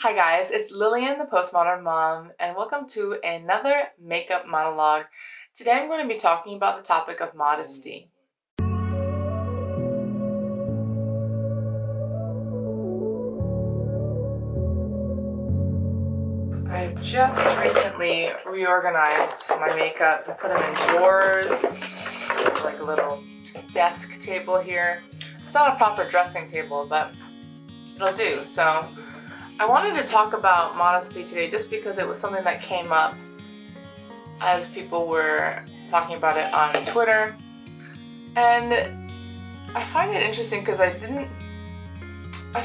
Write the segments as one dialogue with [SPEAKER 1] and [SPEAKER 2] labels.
[SPEAKER 1] Hi guys, it's Lillian, the Postmodern Mom, and welcome to another makeup monologue. Today I'm going to be talking about the topic of modesty. I just recently reorganized my makeup and put them in drawers, like a little desk table here. It's not a proper dressing table, but it'll do. So I wanted to talk about modesty today just because it was something that came up as people were talking about it on Twitter. And I find it interesting because I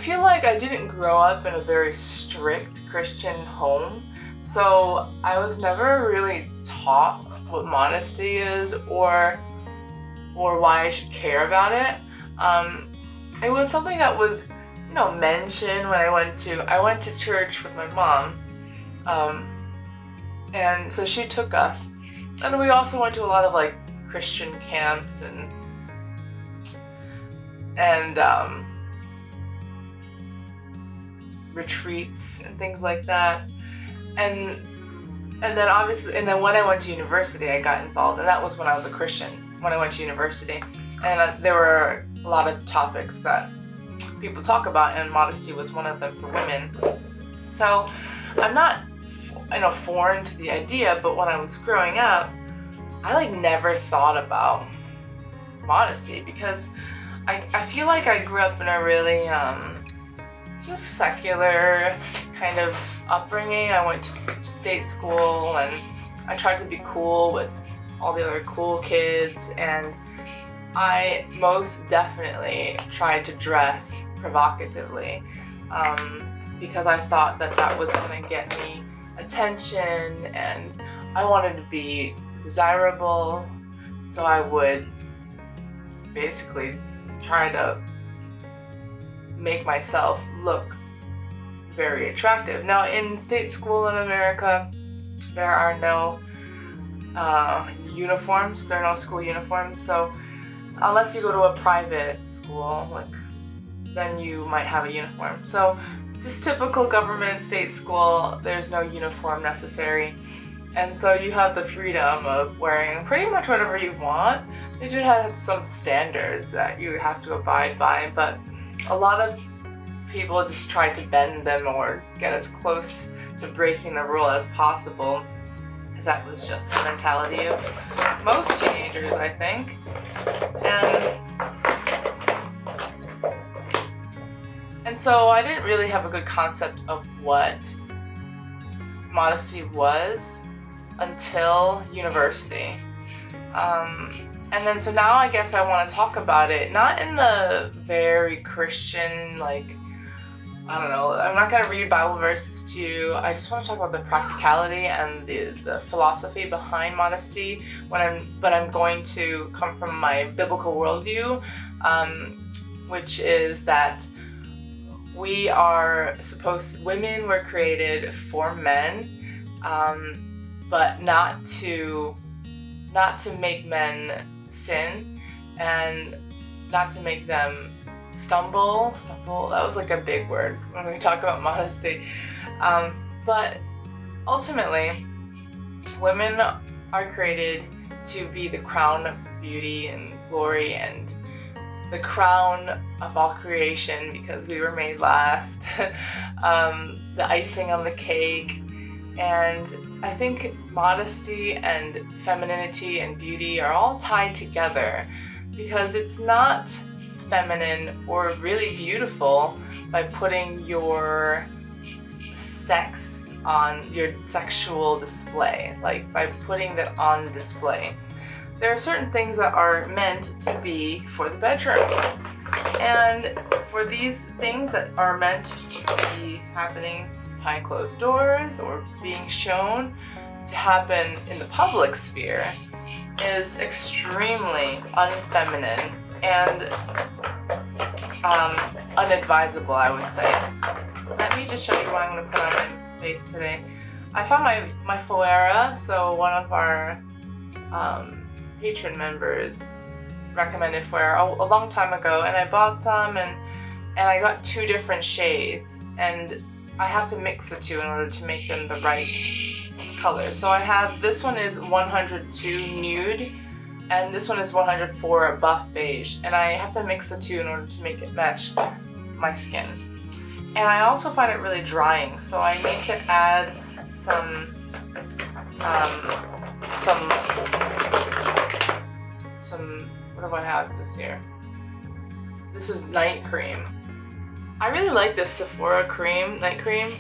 [SPEAKER 1] feel like I didn't grow up in a very strict Christian home. So I was never really taught what modesty is or why I should care about it. It was something that was mentioned when I went to church with my mom, and so she took us, and we also went to a lot of like Christian camps and retreats and things like that, and then when I went to university I got involved, and that was when I was a Christian when I went to university, and there were a lot of topics that people talk about, and modesty was one of them for women. So I'm not foreign to the idea, but when I was growing up I never thought about modesty because I feel like I grew up in a really just secular kind of upbringing. I went to state school and I tried to be cool with all the other cool kids, and I most definitely tried to dress provocatively because I thought that was going to get me attention, and I wanted to be desirable, so I would basically try to make myself look very attractive. Now, in state school in America, there are no uniforms. There are no school uniforms, so unless you go to a private school, then you might have a uniform. So just typical government state school, there's no uniform necessary. And so you have the freedom of wearing pretty much whatever you want. They do have some standards that you have to abide by, but a lot of people just try to bend them or get as close to breaking the rule as possible, because that was just the mentality of most teenagers, I think. And so I didn't really have a good concept of what modesty was until university. And then so now I guess I want to talk about it, not in the very Christian, I don't know, I'm not going to read Bible verses to you. I just want to talk about the practicality and the philosophy behind modesty, but I'm going to come from my biblical worldview, which is that women were created for men, but not to make men sin, and not to make them stumble, that was a big word when we talk about modesty, but ultimately women are created to be the crown of beauty and glory and the crown of all creation because we were made last, the icing on the cake. And I think modesty and femininity and beauty are all tied together because it's not feminine or really beautiful by putting your sex on your sexual display, by putting that on display. There are certain things that are meant to be for the bedroom, and for these things that are meant to be happening behind closed doors or being shown to happen in the public sphere is extremely unfeminine and unadvisable, I would say. Let me just show you what I'm going to put on my face today. I found my Foera, so one of our patron members recommended Foera a long time ago, and I bought some, and I got 2 different shades, and I have to mix the two in order to make them the right color. So I have, this one is 102 nude, and this one is 104 buff beige, and I have to mix the two in order to make it match my skin. And I also find it really drying, so I need to add some what do I have this here? This is night cream. I really like this Sephora cream, night cream.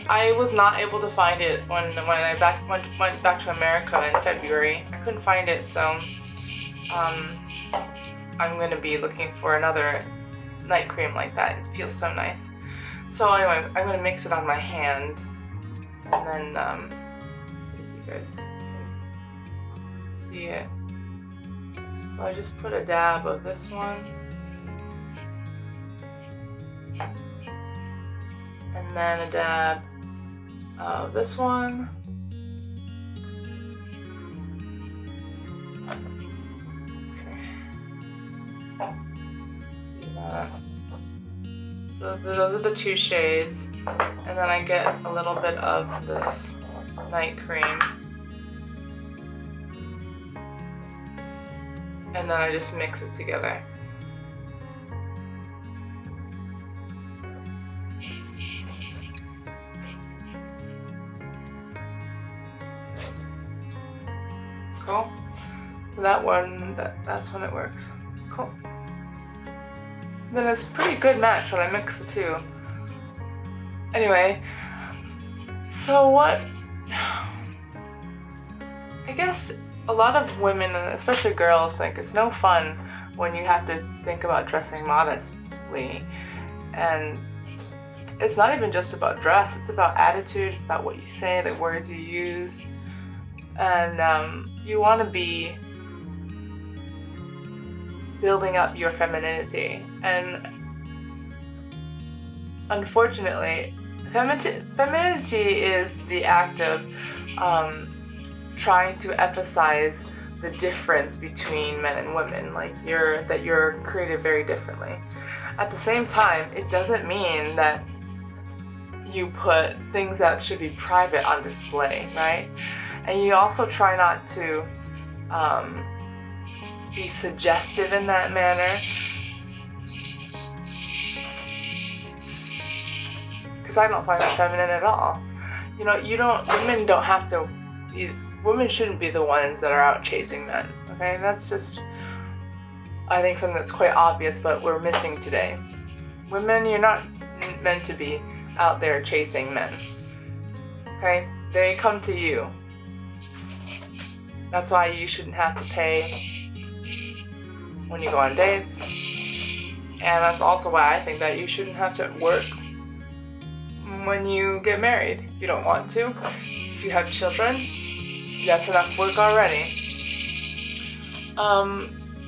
[SPEAKER 1] I was not able to find it when I went back to America in February. I couldn't find it, so I'm gonna be looking for another night cream like that. It feels so nice. So anyway, I'm gonna mix it on my hand, and then see if you guys can see it. So I just put a dab of this one, and then a dab of this one. Okay. See that? So those are the two shades, and then I get a little bit of this night cream, and then I just mix it together. Cool. So that one, that's when it works. Cool. Then it's a pretty good match when I mix the two. Anyway, so what? I guess a lot of women, especially girls, think it's no fun when you have to think about dressing modestly. And it's not even just about dress, it's about attitude, it's about what you say, the words you use. And you want to be building up your femininity. And unfortunately, femininity is the act of trying to emphasize the difference between men and women, like that you're created very differently. At the same time, it doesn't mean that you put things that should be private on display, right? And you also try not to be suggestive in that manner, because I don't find that feminine at all. You know, women don't have to, women shouldn't be the ones that are out chasing men, okay? That's just, I think, something that's quite obvious, but we're missing today. Women, you're not meant to be out there chasing men, okay? They come to you. That's why you shouldn't have to pay when you go on dates. And that's also why I think that you shouldn't have to work when you get married. If you don't want to. If you have children, that's enough work already.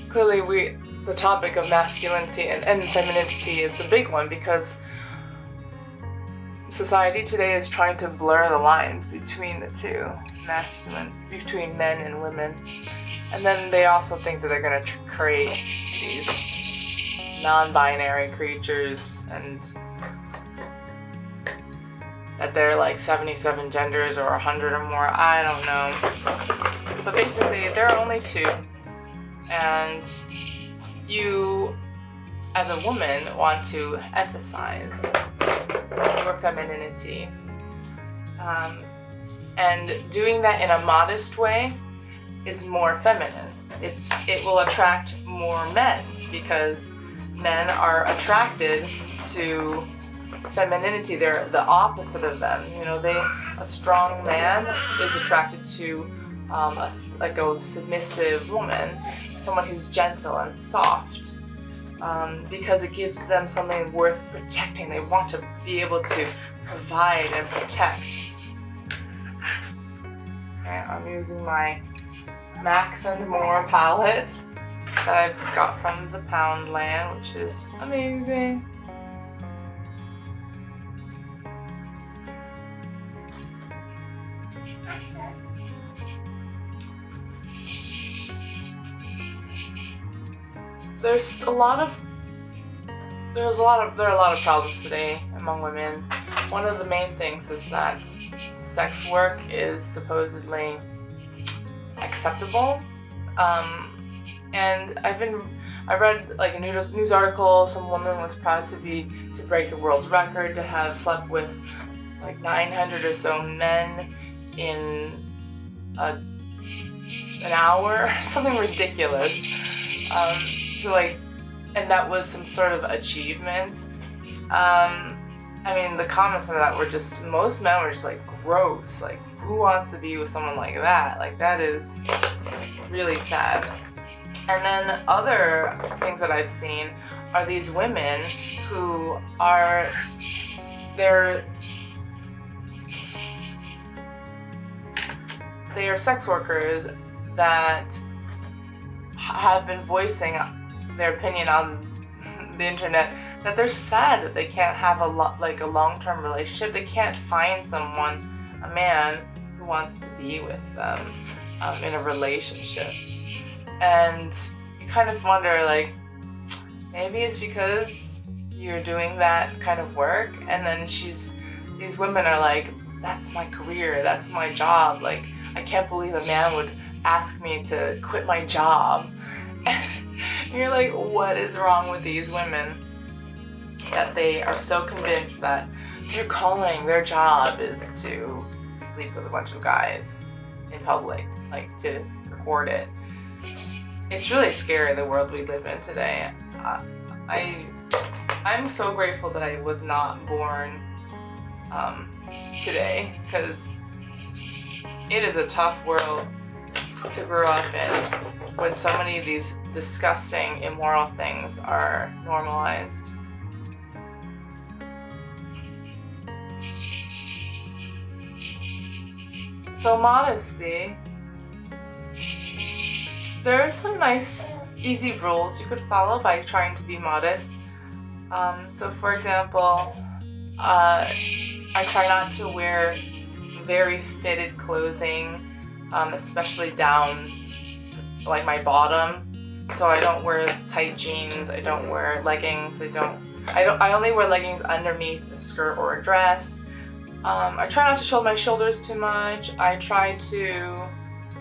[SPEAKER 1] Clearly the topic of masculinity and femininity is the big one, because society today is trying to blur the lines between the two, between men and women. And then they also think that they're going to create these non-binary creatures, and that they're like 77 genders or 100 or more, I don't know. But basically, there are only two, and you, as a woman, want to emphasize your femininity. And doing that in a modest way is more feminine. It will attract more men, because men are attracted to femininity. They're the opposite of them. You know, a strong man is attracted to a submissive woman, someone who's gentle and soft, because it gives them something worth protecting. They want to be able to provide and protect. Okay, I'm using my Max and More palette that I got from the Poundland, which is amazing. There are a lot of problems today among women. one of the main things is that sex work is supposedly acceptable. And I read like a news article. Some woman was proud to break the world's record, to have slept with like 900 or so men in an hour, something ridiculous. And that was some sort of achievement. I mean, the comments on that were just, most men were just like, gross. Like, who wants to be with someone like that? Like, that is really sad. And then other things that I've seen are these women who are, they are sex workers that have been voicing their opinion on the internet, that they're sad that they can't have a long-term relationship. They can't find someone, a man, who wants to be with them in a relationship. And you kind of wonder, like, maybe it's because you're doing that kind of work, and then these women are like, that's my career, that's my job. Like, I can't believe a man would ask me to quit my job. And you're like, what is wrong with these women? That they are so convinced that their calling, their job is to sleep with a bunch of guys in public, like to record it. It's really scary, the world we live in today. I'm so grateful that I was not born today, because it is a tough world to grow up in when so many of these disgusting, immoral things are normalized. So modesty, there are some nice, easy rules you could follow by trying to be modest. So for example, I try not to wear very fitted clothing, especially down like my bottom. So I don't wear tight jeans, I don't wear leggings, I only wear leggings underneath a skirt or a dress. I try not to show my shoulders too much. I try to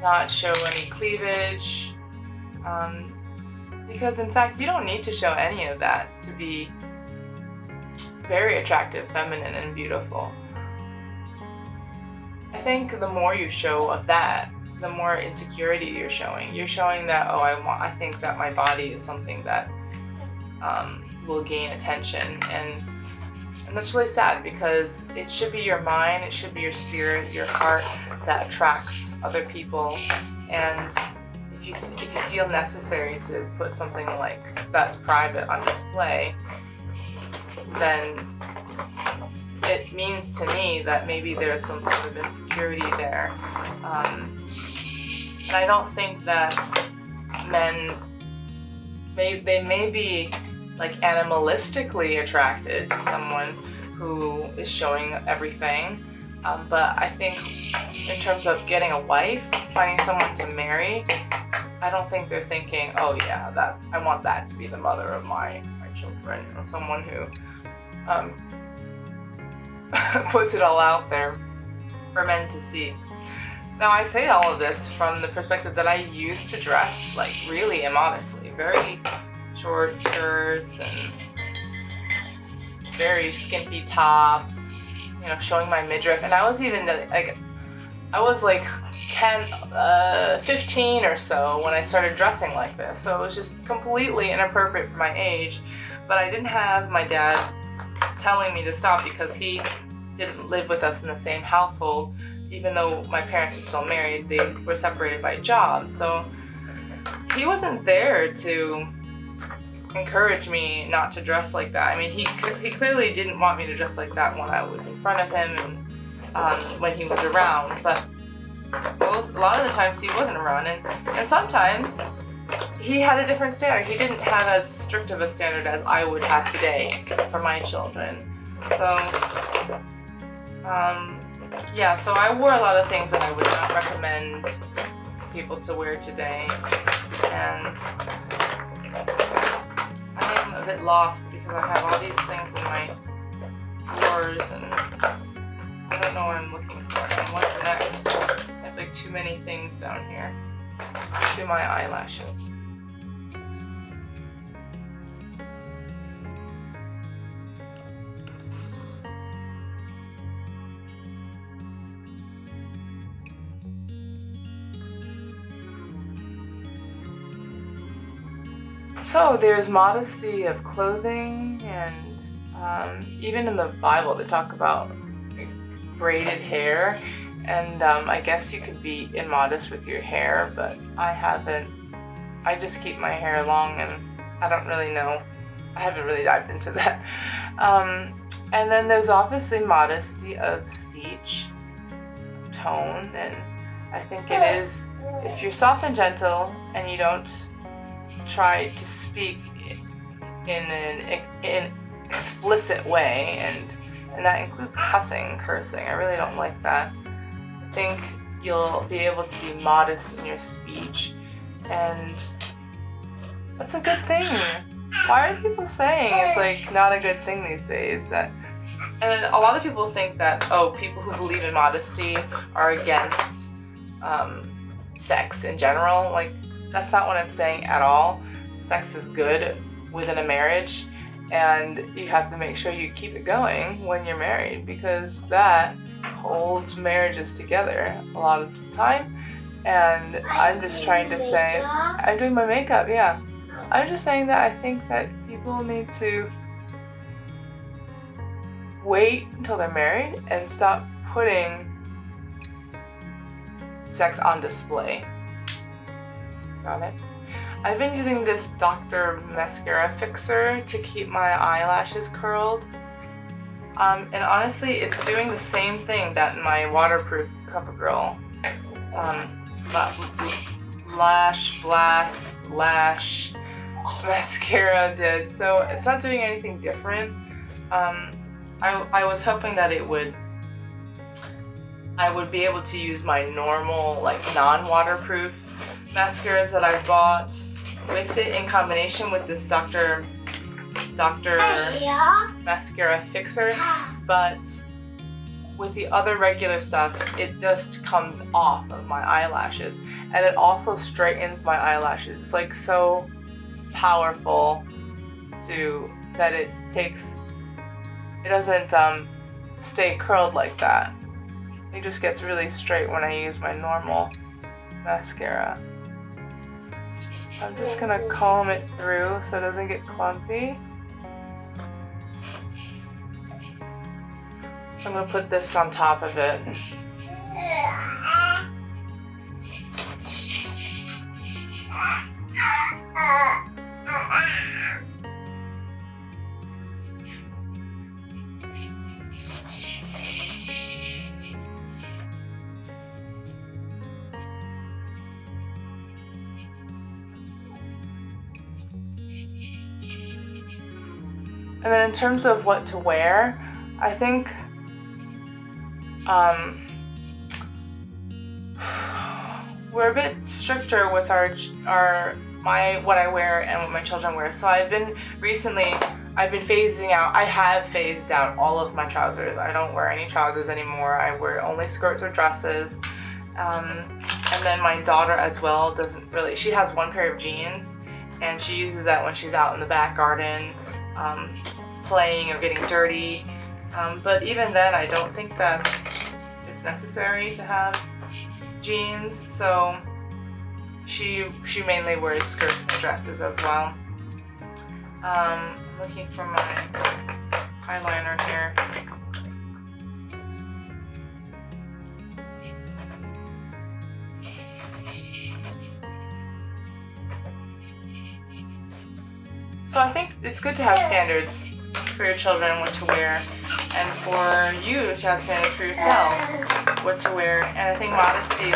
[SPEAKER 1] not show any cleavage, because in fact you don't need to show any of that to be very attractive, feminine, and beautiful. I think the more you show of that, the more insecurity you're showing. You're showing that, oh, I think that my body is something that will gain attention, and that's really sad, because it should be your mind, it should be your spirit, your heart that attracts other people. And if you feel necessary to put something like that's private on display, then it means to me that maybe there's some sort of insecurity there. And I don't think that men, they may be like animalistically attracted to someone who is showing everything, but I think in terms of getting a wife, finding someone to marry, I don't think they're thinking, oh yeah, that I want that to be the mother of my children, or someone who puts it all out there for men to see. Now I say all of this from the perspective that I used to dress like really immodestly, very short skirts and very skimpy tops, you know, showing my midriff. And I was even like, I was like 15 or so when I started dressing like this. So it was just completely inappropriate for my age. But I didn't have my dad telling me to stop, because he didn't live with us in the same household. Even though my parents were still married, they were separated by job. So he wasn't there to encourage me not to dress like that. I mean, he clearly didn't want me to dress like that when I was in front of him and when he was around. But a lot of the times he wasn't around, and sometimes he had a different standard. He didn't have as strict of a standard as I would have today for my children. So yeah, so I wore a lot of things that I would not recommend people to wear today, and I am a bit lost because I have all these things in my drawers, and I don't know what I'm looking for. And what's next? I have like too many things down here. Let's do my eyelashes. So there's modesty of clothing, and even in the Bible they talk about braided hair, and I guess you could be immodest with your hair, but I haven't. I just keep my hair long, and I don't really know. I haven't really dived into that. And then there's obviously modesty of speech, tone, and I think it is, if you're soft and gentle and you don't try to speak in an explicit way, and that includes cussing, cursing. I really don't like that. I think you'll be able to be modest in your speech, and that's a good thing. Why are people saying it's like not a good thing these days? And a lot of people think that, people who believe in modesty are against sex in general. Like, that's not what I'm saying at all. Sex is good within a marriage, and you have to make sure you keep it going when you're married, because that holds marriages together a lot of the time. And I'm just trying to say, I'm doing my makeup, yeah. I'm just saying that I think that people need to wait until they're married and stop putting sex on display. Got it? I've been using this Dr. Mascara Fixer to keep my eyelashes curled. And honestly, it's doing the same thing that my waterproof CoverGirl Lash Blast Lash mascara did. So it's not doing anything different. I was hoping that I would be able to use my normal, like, non-waterproof mascaras that I bought with it in combination with this Dr. Mascara Fixer, but with the other regular stuff, it just comes off of my eyelashes, and it also straightens my eyelashes. It's like so powerful that it doesn't stay curled like that. It just gets really straight when I use my normal mascara. I'm just gonna comb it through so it doesn't get clumpy. So I'm gonna put this on top of it. And then in terms of what to wear, I think we're a bit stricter with what I wear and what my children wear. So I've been phasing out. I have phased out all of my trousers. I don't wear any trousers anymore. I wear only skirts or dresses. And then my daughter as well doesn't really. She has one pair of jeans, and she uses that when she's out in the back garden, playing or getting dirty. But even then, I don't think that it's necessary to have jeans. So she mainly wears skirts and dresses as well. Looking for my eyeliner here. So I think it's good to have standards for your children what to wear, and for you to have standards for yourself what to wear. And I think modesty is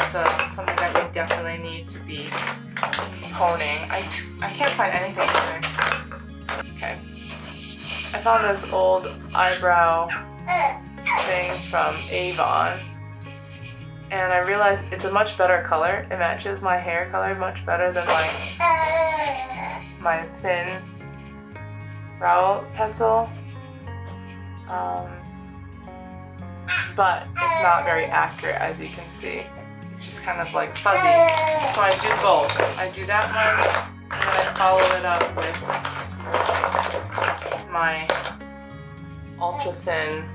[SPEAKER 1] something that we definitely need to be honing. I can't find anything here. Okay. I found this old eyebrow thing from Avon, and I realized it's a much better color. It matches my hair color much better than my thin brow pencil. but it's not very accurate, as you can see. It's just kind of like fuzzy. So I do both. I do that one, and then I follow it up with my ultra thin,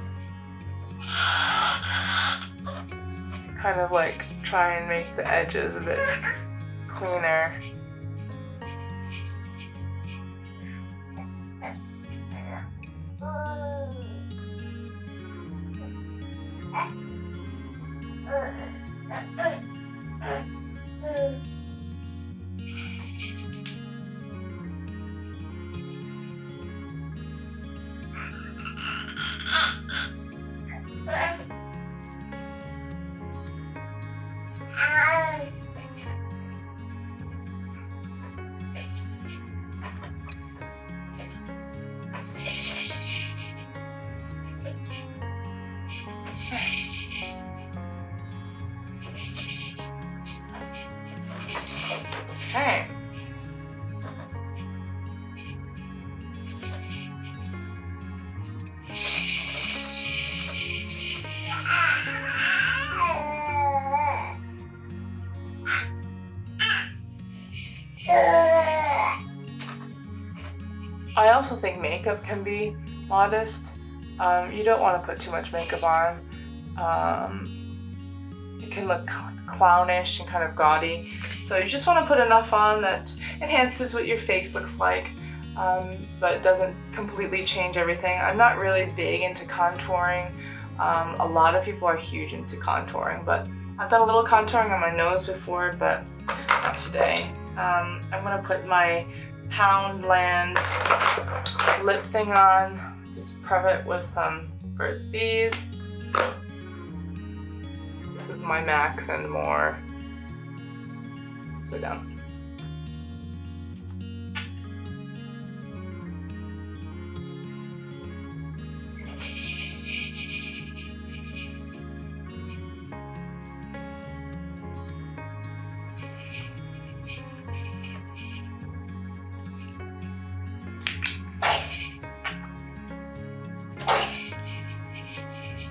[SPEAKER 1] kind of like try and make the edges a bit cleaner. Okay. I also think makeup can be modest. You don't want to put too much makeup on. It can look clownish and kind of gaudy. So you just want to put enough on that enhances what your face looks like, but doesn't completely change everything. I'm not really big into contouring. A lot of people are huge into contouring, but I've done a little contouring on my nose before, but not today. I'm going to put my Poundland lip thing on. Just prep it with some Burt's Bees. This is my Max and More. Sit down.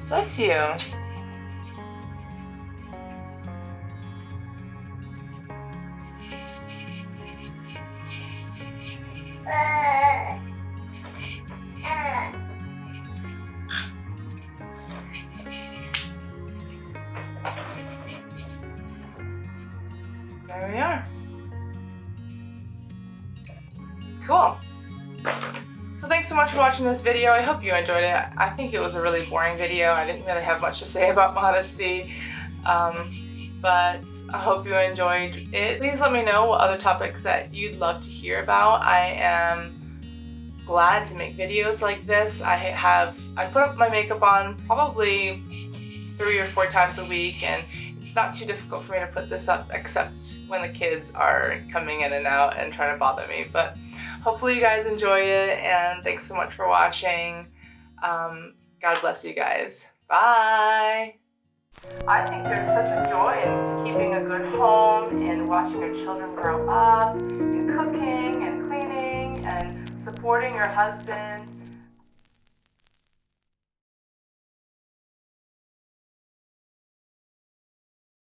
[SPEAKER 1] Bless you. There we are. Cool. So thanks so much for watching this video. I hope you enjoyed it. I think it was a really boring video. I didn't really have much to say about modesty, but I hope you enjoyed it. Please let me know what other topics that you'd love to hear about. I am glad to make videos like this. I put up my makeup on probably 3 or 4 times a week, and it's not too difficult for me to put this up except when the kids are coming in and out and trying to bother me. But hopefully you guys enjoy it, and thanks so much for watching. God bless you guys. Bye! I think there's such a joy in keeping a good home and watching your children grow up, and cooking and cleaning and supporting your husband.